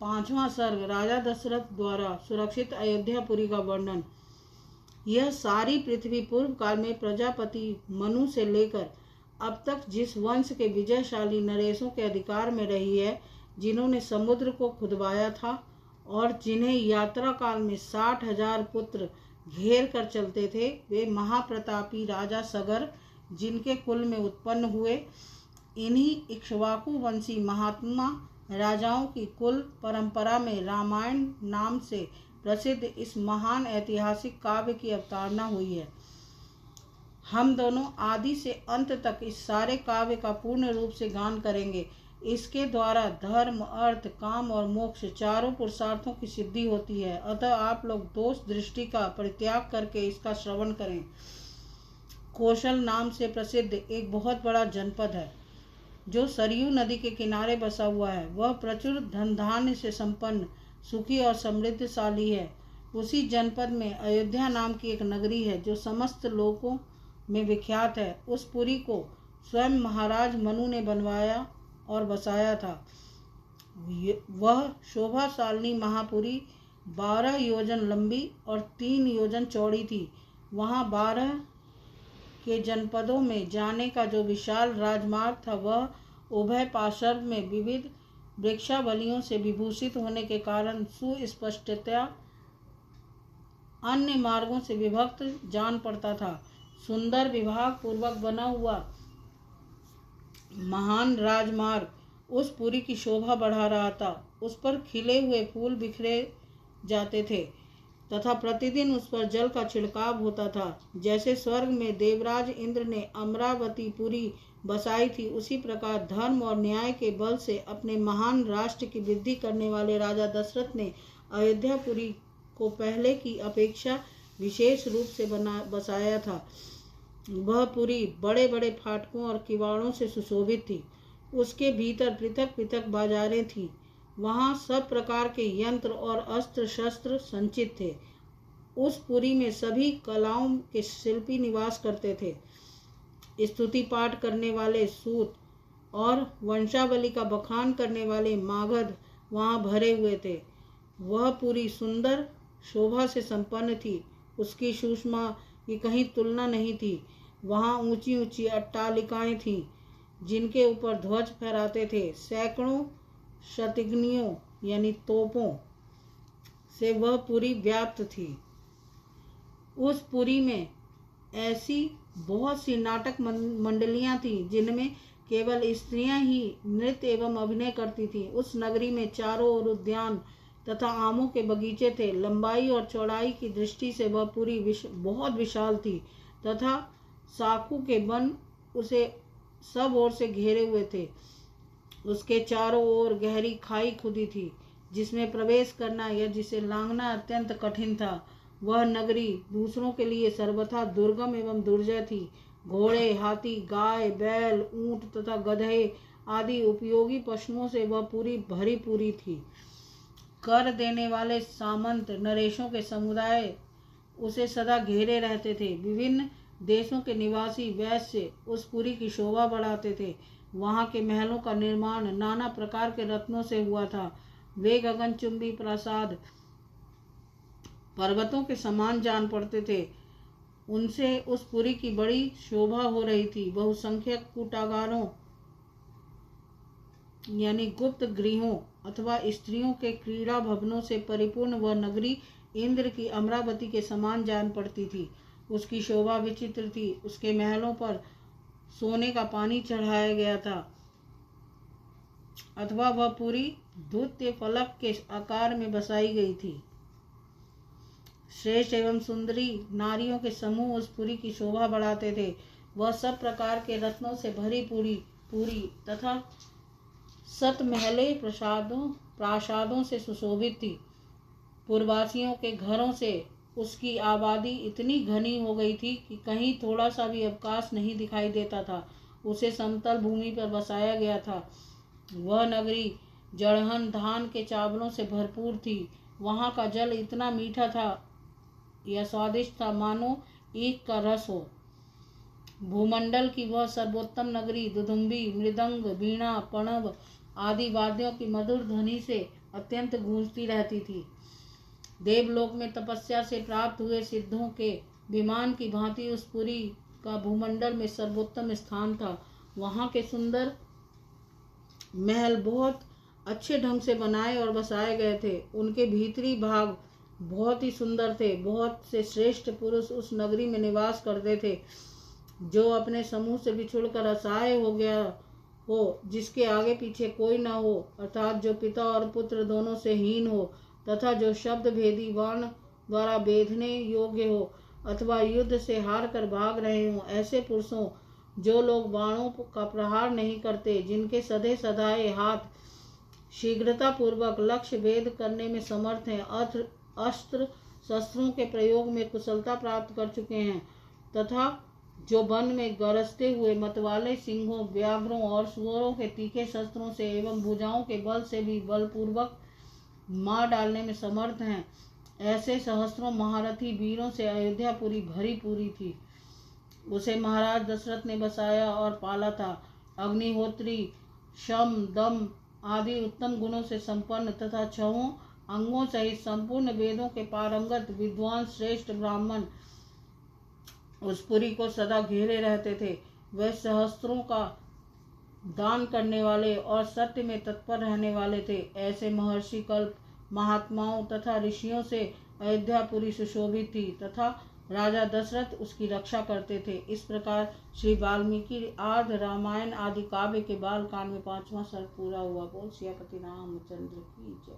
5वां सर्ग राजा दशरथ द्वारा सुरक्षित अयोध्यापुरी का वर्णन। यह सारी पृथ्वी पूर्व काल में प्रजापति मनु से लेकर अब तक जिस वंश के विजयशाली नरेशों के अधिकार में रही है, जिन्होंने समुद्र को खुदवाया था और जिन्हें यात्रा काल में 60,000 पुत्र घेर कर चलते थे, वे महाप्रतापी राजा सगर जिनके कुल में उत्पन्न हुए, इन्हीं इक्ष्वाकु वंशी महात्मा राजाओं की कुल परंपरा में रामायण नाम से प्रसिद्ध इस महान ऐतिहासिक काव्य की अवतारणा हुई है। हम दोनों आदि से अंत तक इस सारे काव्य का पूर्ण रूप से गान करेंगे। इसके द्वारा धर्म, अर्थ, काम और मोक्ष चारों पुरुषार्थों की सिद्धि होती है। अतः आप लोग दोष दृष्टि का परित्याग करके इसका श्रवण करें। कौशल नाम से प्रसिद्ध एक बहुत बड़ा जनपद है जो सरयू नदी के किनारे बसा हुआ है। वह प्रचुर धन धान्य से संपन्न, सुखी और समृद्धशाली है। उसी जनपद में अयोध्या नाम की एक नगरी है जो समस्त लोकों में विख्यात है। उस पुरी को स्वयं महाराज मनु ने बनवाया और बसाया था। वह शोभाशालिनी महापुरी 12 योजन लंबी और 3 योजन चौड़ी थी। वहाँ 12 के जनपदों में जाने का जो विशाल राजमार्ग था, वह उभय पार्श्व में विविध वृक्षावलियों से विभूषित होने के कारण सुस्पष्टतया अन्य मार्गों से विभक्त जान पड़ता था। सुंदर विभाग पूर्वक बना हुआ महान राजमार्ग उस पुरी की शोभा बढ़ा रहा था। उस पर खिले हुए फूल बिखरे जाते थे तथा प्रतिदिन उस पर जल का छिड़काव होता था। जैसे स्वर्ग में देवराज इंद्र ने अमरावतीपुरी बसाई थी, उसी प्रकार धर्म और न्याय के बल से अपने महान राष्ट्र की वृद्धि करने वाले राजा दशरथ ने अयोध्यापुरी को पहले की अपेक्षा विशेष रूप से बसाया था। वह पुरी बड़े बड़े फाटकों और किवाड़ों से सुशोभित थी। उसके भीतर पृथक पृथक बाजारें थीं। वहाँ सब प्रकार के यंत्र और अस्त्र शस्त्र संचित थे। उस पुरी में सभी कलाओं के शिल्पी निवास करते थे। स्तुति पाठ करने वाले सूत और वंशावली का बखान करने वाले मागध वहाँ भरे हुए थे। वह पुरी सुंदर शोभा से संपन्न थी। उसकी सुषमा की कहीं तुलना नहीं थी। वहाँ ऊंची ऊंची अट्टालिकाएं थीं जिनके ऊपर ध्वज फहराते थे। सैकड़ों शतघ्नियों यानी तोपों से वह पुरी व्याप्त थी। उस पुरी में ऐसी बहुत सी नाटक मंडलियां थीं जिनमें केवल स्त्रियां ही नृत्य एवं अभिनय करती थीं। उस नगरी में चारों ओर उद्यान तथा आमों के बगीचे थे। लंबाई और चौड़ाई की दृष्टि से वह पुरी बहुत विशाल थी तथा साखू के वन उसे सब ओर से घेरे हुए थे। उसके चारों ओर गहरी खाई खुदी थी जिसमें प्रवेश करना या जिसे लांघना अत्यंत कठिन था। वह नगरी दूसरों के लिए सर्वथा दुर्गम एवं दुर्जय थी। घोड़े, हाथी, गाय, बैल, ऊंट तथा गधे आदि उपयोगी पशुओं से वह पूरी भरी पूरी थी। कर देने वाले सामंत नरेशों के समुदाय उसे सदा घेरे रहते थे। विभिन्न देशों के निवासी वैश्य उस पुरी की शोभा बढ़ाते थे। वहाँ के महलों का निर्माण नाना प्रकार के रत्नों से हुआ था। वे गगनचुंबी प्रासाद पर्वतों के समान जान पड़ते थे। उनसे उस पुरी की बड़ी शोभा हो रही थी। बहुसंख्यक कूटागारों यानी गुप्त गृहों अथवा स्त्रियों के क्रीड़ा भवनों से परिपूर्ण वह नगरी इंद्र की अमरावती के समान जान पड़ती थी। उसकी शोभा विचित्र थी। उसके महलों पर सोने का पानी चढ़ाया गया था अथवा वह पूरी द्वितीय फलक के आकार में बसाई गई थी। श्रेष्ठ एवं सुंदरी नारियों के समूह उस पुरी की शोभा बढ़ाते थे। वह सब प्रकार के रत्नों से भरी पूरी तथा सत महले प्रासादों से सुशोभित थी। पूर्ववासियों के घरों से उसकी आबादी इतनी घनी हो गई थी कि कहीं थोड़ा सा भी अवकाश नहीं दिखाई देता था। उसे समतल भूमि पर बसाया गया था। वह नगरी जड़हन धान के चावलों से भरपूर थी। वहाँ का जल इतना मीठा था या स्वादिष्ट था मानो ईख का रस हो। भूमंडल की वह सर्वोत्तम नगरी दुदुम्बी, मृदंग, वीणा, पणव आदि वाद्यों की मधुर ध्वनि से अत्यंत गूंजती रहती थी। देवलोक में तपस्या से प्राप्त हुए सिद्धों के विमान की भांति उस पुरी का भूमंडल में सर्वोत्तम स्थान था। वहाँ के सुंदर महल बहुत अच्छे ढंग से बनाए और बसाए गए थे। उनके भीतरी भाग बहुत ही सुंदर थे। बहुत से श्रेष्ठ पुरुष उस नगरी में निवास करते थे। जो अपने समूह से बिछुड़कर असहाय हो गया हो, जिसके आगे पीछे कोई न हो, अर्थात जो पिता और पुत्र दोनों से हीन हो, तथा जो शब्द भेदी बाण द्वारा बेधने योग्य हो, अथवा युद्ध से हार कर भाग रहे हों, ऐसे पुरुषों, जो लोग बाणों का प्रहार नहीं करते, जिनके सधे सधाए हाथ शीघ्रता पूर्वक लक्ष्य भेद करने में समर्थ हैं, अस्त्र शस्त्रों के प्रयोग में कुशलता प्राप्त कर चुके हैं, तथा जो वन में गरजते हुए मतवाले सिंहों, व्याघ्रों और सुअरों के तीखे शस्त्रों से एवं भुजाओं के बल से भी बलपूर्वक मार डालने में समर्थ हैं, ऐसे सहस्त्रों महारथी वीरों से अयोध्यापुरी भरी पूरी थी। उसे महाराज दशरथ ने बसाया और पाला था। अग्निहोत्री शम दम आदि उत्तम गुणों से संपन्न तथा छहों अंगों सहित संपूर्ण वेदों के पारंगत विद्वान श्रेष्ठ ब्राह्मण उस पुरी को सदा घेरे रहते थे। वह सहस्त्रों का दान करने वाले और सत्य में तत्पर रहने वाले थे। ऐसे महर्षि कल्प महात्माओं तथा ऋषियों से अयोध्यापुरी सुशोभित थी तथा राजा दशरथ उसकी रक्षा करते थे। इस प्रकार श्री वाल्मीकि आर्ध रामायण आदि काव्य के बाल कांड में 5वां सर्ग पूरा हुआ। बोल सियापति रामचंद्र की जय।